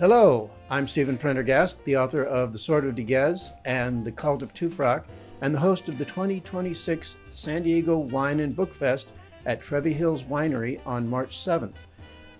Hello, I'm Stephen Prendergast, the author of The Sword of Diguez and The Cult of Tufrock, and the host of the 2026 San Diego Wine and Book Fest at Trevi Hills Winery on March 7th.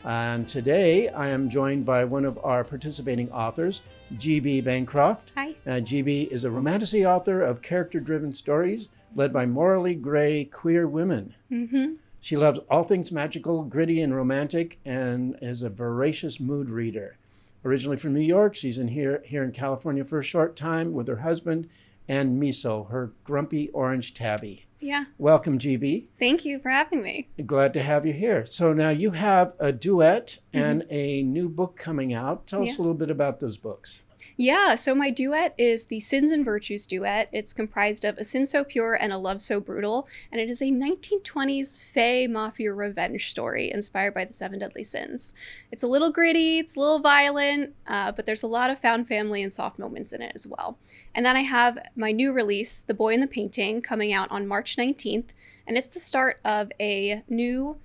And today I am joined by one of our participating authors, G.B. Bancroft. Hi. G.B. is a romantasy author of character-driven stories led by morally gray queer women. Mm-hmm. She loves all things magical, gritty, and romantic, and is a voracious mood reader. Originally from New York, she's here in California for a short time with her husband and Miso, her grumpy orange tabby. Yeah. Welcome, GB. Thank you for having me. Glad to have you here. So now you have a duet and a new book coming out. Tell us a little bit about those books. Yeah, so my duet is the Sins and Virtues duet. It's comprised of A Sin So Pure and A Love So Brutal, and it is a 1920s Fey mafia revenge story inspired by the Seven Deadly Sins. It's a little gritty, it's a little violent, but there's a lot of found family and soft moments in it as well. And then I have my new release, The Boy and the Painting, coming out on March 19th, and it's the start of a new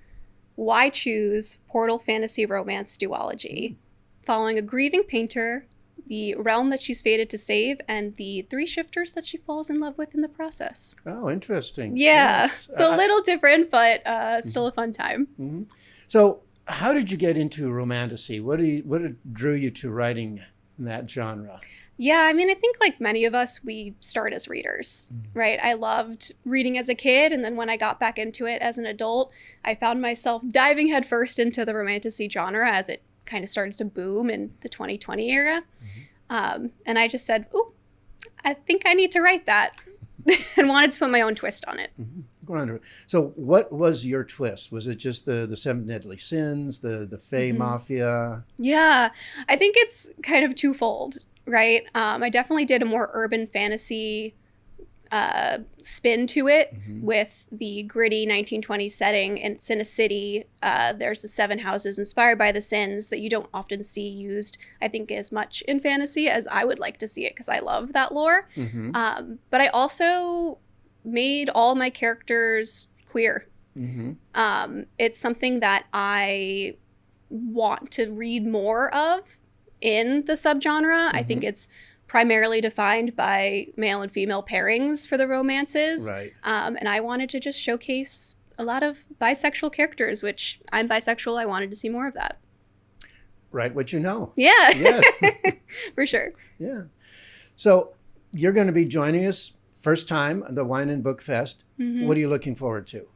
Why Choose Portal Fantasy Romance duology, following a grieving painter, the realm that she's fated to save, and the three shifters that she falls in love with in the process. Oh, interesting. Yeah, Yes. it's a little different, but still a fun time. Mm-hmm. So how did you get into romantasy? What drew you to writing in that genre? Yeah, I mean, I think like many of us, we start as readers, right? I loved reading as a kid, and then when I got back into it as an adult, I found myself diving headfirst into the romantasy genre as it kind of started to boom in the 2020 era. And I just said, ooh, I think I need to write that and wanted to put my own twist on it. So what was your twist? Was it just the Seven Deadly Sins, the Fey Mafia? Yeah, I think it's kind of twofold, right? I definitely did a more urban fantasy spin to it with the gritty 1920s setting. And it's in a city. There's the 7 houses inspired by the sins that you don't often see used, I think, as much in fantasy as I would like to see it, because I love that lore. But I also made all my characters queer. It's something that I want to read more of in the subgenre. I think it's primarily defined by male and female pairings for the romances. Right. And I wanted to just showcase a lot of bisexual characters, which I'm bisexual. I wanted to see more of that. Write what you know. Yeah, Yes. for sure. Yeah. So you're going to be joining us first time at the Wine and Book Fest. What are you looking forward to?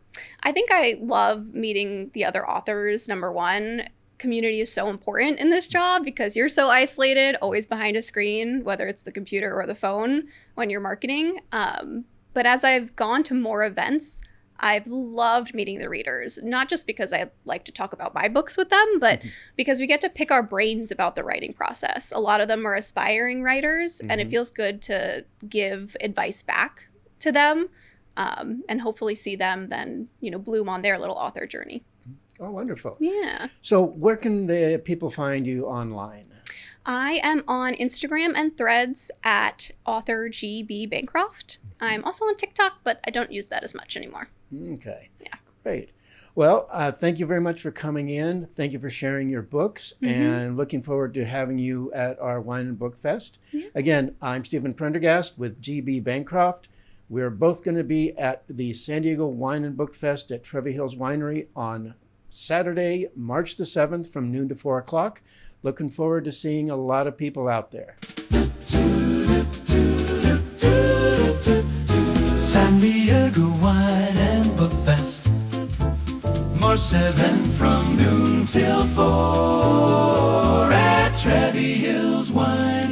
I think I love meeting the other authors, number one. Community is so important in this job because you're so isolated, always behind a screen, whether it's the computer or the phone when you're marketing. But as I've gone to more events, I've loved meeting the readers, not just because I like to talk about my books with them, but because we get to pick our brains about the writing process. A lot of them are aspiring writers, and it feels good to give advice back to them and hopefully see them then, bloom on their little author journey. Oh, wonderful. Yeah. So where can the people find you online? I am on Instagram and Threads at author GB Bancroft. I'm also on TikTok, but I don't use that as much anymore. Okay. Yeah. Great. Well, thank you very much for coming in. Thank you for sharing your books, and looking forward to having you at our Wine and Book Fest. Yeah. Again, I'm Stephen Prendergast with GB Bancroft. We're both going to be at the San Diego Wine and Book Fest at Trevi Hills Winery on Saturday, March the 7th from noon to 4 o'clock. Looking forward to seeing a lot of people out there. San Diego Wine and Book Fest, March 7th from noon till 4 at Trevi Hills Wine.